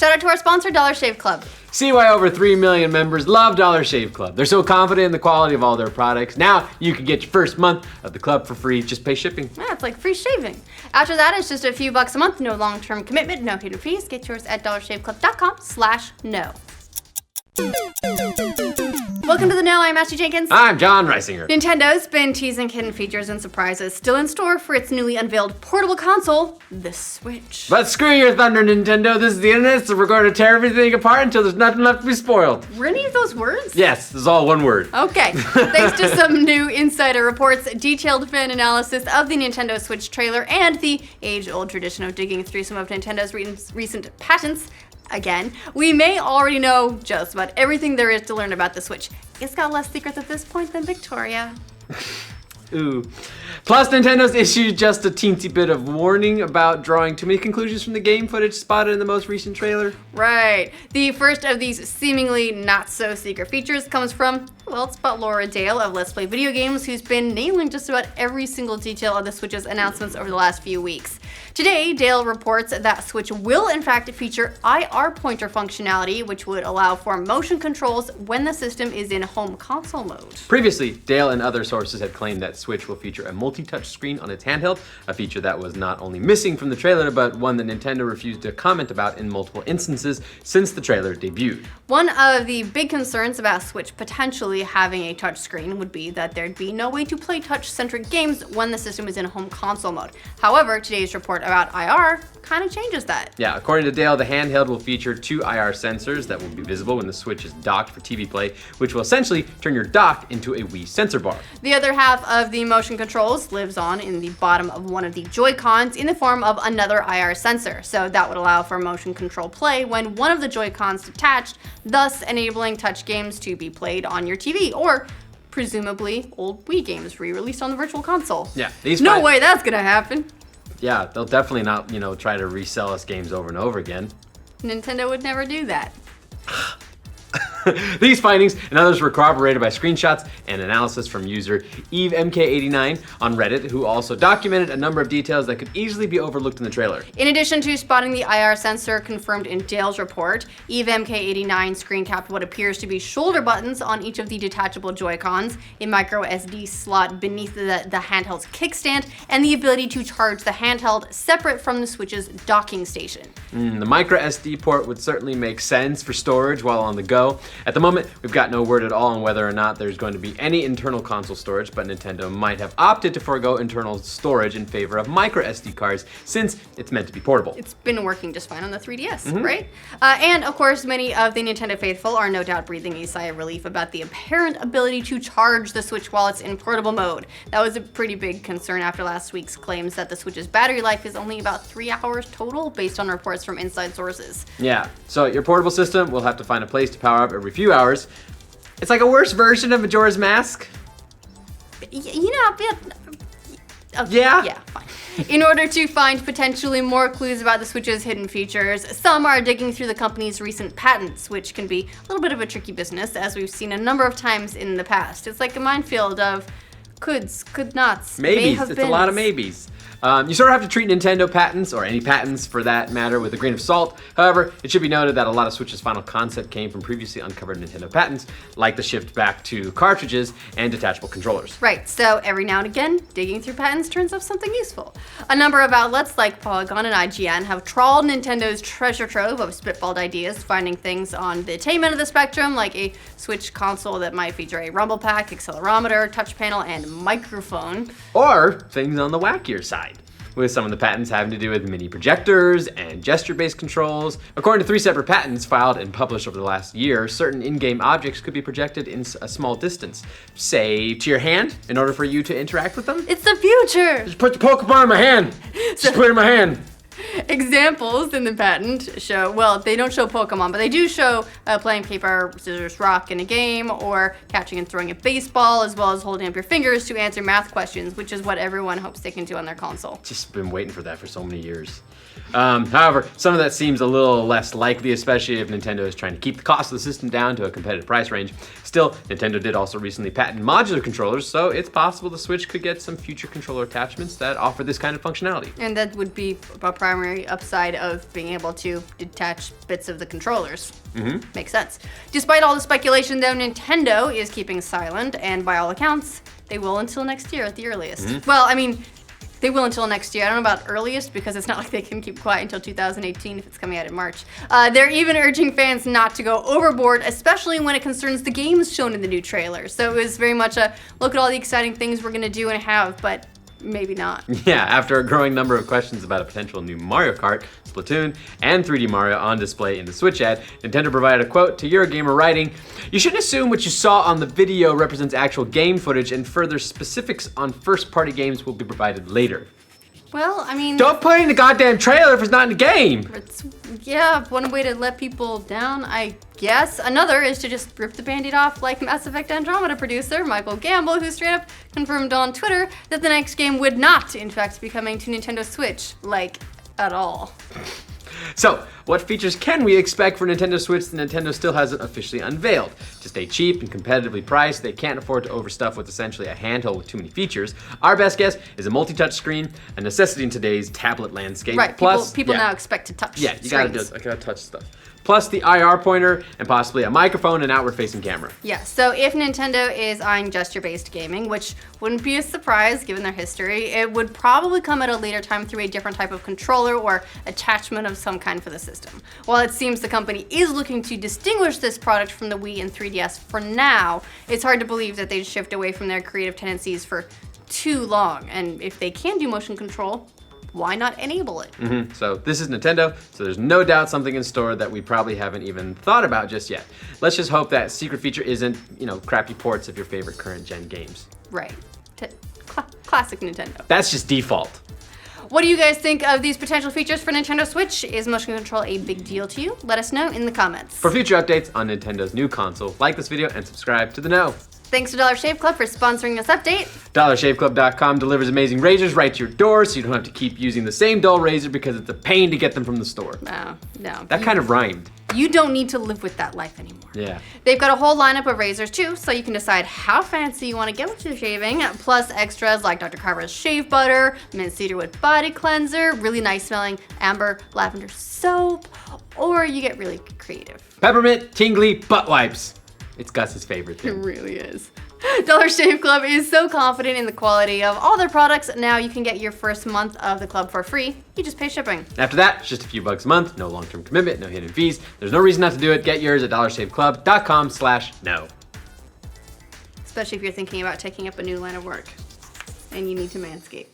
Shout out to our sponsor, Dollar Shave Club. See why over 3 million members love Dollar Shave Club. They're so confident in the quality of all their products. Now you can get your first month of the club for free. Just pay shipping. Yeah, it's like free shaving. After that, it's just a few bucks a month. No long-term commitment, no hidden fees. Get yours at dollarshaveclub.com/no. Welcome to the Know. I'm Ashley Jenkins. I'm John Reisinger. Nintendo's been teasing hidden features and surprises still in store for its newly unveiled portable console, the Switch. But screw your thunder, Nintendo. This is the internet, so we're going to tear everything apart until there's nothing left to be spoiled. Were any of those words? Yes, this is all one word. Okay. Thanks to some new insider reports, detailed fan analysis of the Nintendo Switch trailer, and the age-old tradition of digging through some of Nintendo's recent patents, again, we may already know just about everything there is to learn about the Switch. It's got less secrets at this point than Victoria. Ooh. Plus, Nintendo's issued just a teensy bit of warning about drawing too many conclusions from the game footage spotted in the most recent trailer. Right. The first of these seemingly not-so-secret features comes from, well, it's about Laura Dale of Let's Play Video Games, who's been nailing just about every single detail of the Switch's announcements over the last few weeks. Today, Dale reports that Switch will in fact feature IR pointer functionality, which would allow for motion controls when the system is in home console mode. Previously, Dale and other sources had claimed that Switch will feature a multi-touch screen on its handheld, a feature that was not only missing from the trailer, but one that Nintendo refused to comment about in multiple instances since the trailer debuted. One of the big concerns about Switch potentially having a touchscreen would be that there'd be no way to play touch-centric games when the system is in home console mode. However, today's report about IR kind of changes that. Yeah, according to Dale, the handheld will feature 2 IR sensors that will be visible when the Switch is docked for TV play, which will essentially turn your dock into a Wii sensor bar. The other half of the motion controls lives on in the bottom of one of the Joy-Cons in the form of another IR sensor, so that would allow for motion control play when one of the Joy-Cons detached, thus enabling touch games to be played on your TV, or presumably old Wii games re-released on the Virtual Console. Yeah, no way that's gonna happen. Yeah, they'll definitely not, try to resell us games over and over again. Nintendo would never do that. These findings and others were corroborated by screenshots and analysis from user EveMK89 on Reddit, who also documented a number of details that could easily be overlooked in the trailer. In addition to spotting the IR sensor confirmed in Dale's report, EveMK89 screen capped what appears to be shoulder buttons on each of the detachable Joy-Cons, a micro SD slot beneath the handheld's kickstand, and the ability to charge the handheld separate from the Switch's docking station. The micro SD port would certainly make sense for storage while on the go. At the moment, we've got no word at all on whether or not there's going to be any internal console storage, but Nintendo might have opted to forego internal storage in favor of micro SD cards since it's meant to be portable. It's been working just fine on the 3DS, right? And of course, many of the Nintendo faithful are no doubt breathing a sigh of relief about the apparent ability to charge the Switch while it's in portable mode. That was a pretty big concern after last week's claims that the Switch's battery life is only about 3 hours total, based on reports from inside sources. Yeah, so your portable system will have to find a place to power up every few hours. It's like a worse version of Majora's Mask. Yeah, fine. In order to find potentially more clues about the Switch's hidden features, some are digging through the company's recent patents, which can be a little bit of a tricky business, as we've seen a number of times in the past. It's like a minefield of coulds, could nots, maybes. It's a lot of maybes. You sort of have to treat Nintendo patents, or any patents for that matter, with a grain of salt. However, it should be noted that a lot of Switch's final concept came from previously uncovered Nintendo patents, like the shift back to cartridges and detachable controllers. Right, so every now and again, digging through patents turns up something useful. A number of outlets like Polygon and IGN have trawled Nintendo's treasure trove of spitballed ideas, finding things on the tame end of the spectrum, like a Switch console that might feature a rumble pack, accelerometer, touch panel, and microphone. Or things on the wackier side, with some of the patents having to do with mini projectors and gesture-based controls. According to 3 separate patents filed and published over the last year, certain in-game objects could be projected in a small distance, say to your hand, in order for you to interact with them. It's the future! Just put the Pokemon in my hand! Just put it in my hand! Examples in the patent show, well, they don't show Pokemon, but they do show playing paper, scissors, rock in a game, or catching and throwing a baseball, as well as holding up your fingers to answer math questions, which is what everyone hopes they can do on their console. Just been waiting for that for so many years. However, some of that seems a little less likely, especially if Nintendo is trying to keep the cost of the system down to a competitive price range. Still, Nintendo did also recently patent modular controllers, so it's possible the Switch could get some future controller attachments that offer this kind of functionality. And that would be a primary upside of being able to detach bits of the controllers. Makes sense. Despite all the speculation, though, Nintendo is keeping silent, and by all accounts, they will until next year at the earliest. Well, I mean, they will until next year. I don't know about earliest because it's not like they can keep quiet until 2018 if it's coming out in March. They're even urging fans not to go overboard, especially when it concerns the games shown in the new trailer. So it was very much a look at all the exciting things we're going to do and have, but maybe not. Yeah, after a growing number of questions about a potential new Mario Kart, Splatoon, and 3D Mario on display in the Switch ad, Nintendo provided a quote to Eurogamer writing, "You shouldn't assume what you saw on the video represents actual game footage, and further specifics on first-party games will be provided later." Well, I mean... Don't put it in the goddamn trailer if it's not in the game! It's, yeah, one way to let people down, I guess. Another is to just rip the Band-Aid off like Mass Effect Andromeda producer Michael Gamble, who straight up confirmed on Twitter that the next game would not, in fact, be coming to Nintendo Switch. Like, at all. So, what features can we expect for Nintendo Switch that Nintendo still hasn't officially unveiled? To stay cheap and competitively priced, they can't afford to overstuff with essentially a handheld with too many features. Our best guess is a multi-touch screen, a necessity in today's tablet landscape. Right, Plus, people now expect to touch Yeah, you screens. gotta touch stuff. Plus the IR pointer, and possibly a microphone and outward-facing camera. Yeah, so if Nintendo is eyeing gesture-based gaming, which wouldn't be a surprise given their history, it would probably come at a later time through a different type of controller or attachment of some kind for the system. While it seems the company is looking to distinguish this product from the Wii and 3DS for now, it's hard to believe that they'd shift away from their creative tendencies for too long. And if they can do motion control, why not enable it? So this is Nintendo, so there's no doubt something in store that we probably haven't even thought about just yet. Let's just hope that secret feature isn't, crappy ports of your favorite current gen games. Right. Classic Nintendo. That's just default. What do you guys think of these potential features for Nintendo Switch? Is motion control a big deal to you? Let us know in the comments. For future updates on Nintendo's new console, like this video and subscribe to The Know. Thanks to Dollar Shave Club for sponsoring this update. DollarShaveClub.com delivers amazing razors right to your door, so you don't have to keep using the same dull razor because it's a pain to get them from the store. No. That kind of rhymed. You don't need to live with that life anymore. Yeah. They've got a whole lineup of razors too, so you can decide how fancy you want to get with your shaving, plus extras like Dr. Carver's shave butter, mint cedarwood body cleanser, really nice smelling amber lavender soap, or you get really creative. Peppermint tingly butt wipes. It's Gus's favorite It thing. really is. Dollar Shave Club is so confident in the quality of all their products, now you can get your first month of the club for free. You just pay shipping. After that, it's just a few bucks a month, no long-term commitment, no hidden fees. There's no reason not to do it. Get yours at DollarShaveClub.com/no. Especially if you're thinking about taking up a new line of work and you need to manscape.